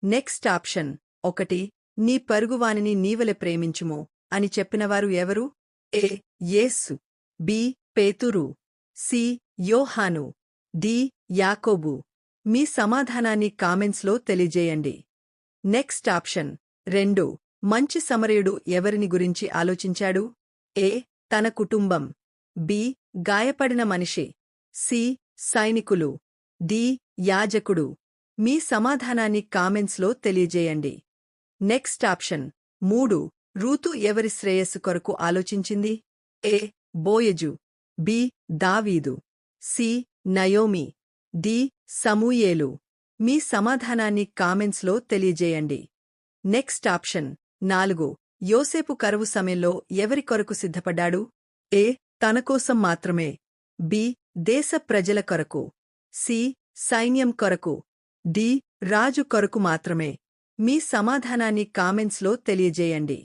Next option 1 నీ పరుగువానిని నీవలె ప్రేమించుము అని చెప్పినవారు ఎవరు? ఏ. యేసు, బి. పేతురు, సి. యోహాను, డి. యాకోబు. మీ సమాధానాన్ని కామెంట్స్లో తెలియజేయండి. నెక్స్ట్ ఆప్షన్ 2 మంచి సమరయుడు ఎవరిని గురించి ఆలోచించాడు? ఏ. తన కుటుంబం, బి. గాయపడిన మనిషి, సి. సైనికులు, డి. యాజకుడు. మీ సమాధానాన్ని కామెంట్స్లో తెలియజేయండి. నెక్స్ట్ ఆప్షన్ 3 రూతు ఎవరి శ్రేయస్సు కొరకు ఆలోచించింది? ఏ. బోయజు, బి. దావీదు, సి. నయోమి, డి. సమూయేలు. మీ సమాధానాన్ని కామెంట్స్లో తెలియజేయండి. నెక్స్ట్ ఆప్షన్ 4 యోసేపు కరువు సమయంలో ఎవరి కొరకు సిద్ధపడ్డాడు? ఏ. తనకోసం మాత్రమే, బి. దేశ ప్రజల కొరకు, సి. సైన్యం కొరకు, డి. రాజు కొరకు మాత్రమే. మీ సమాధానాన్ని కామెంట్స్లో తెలియజేయండి.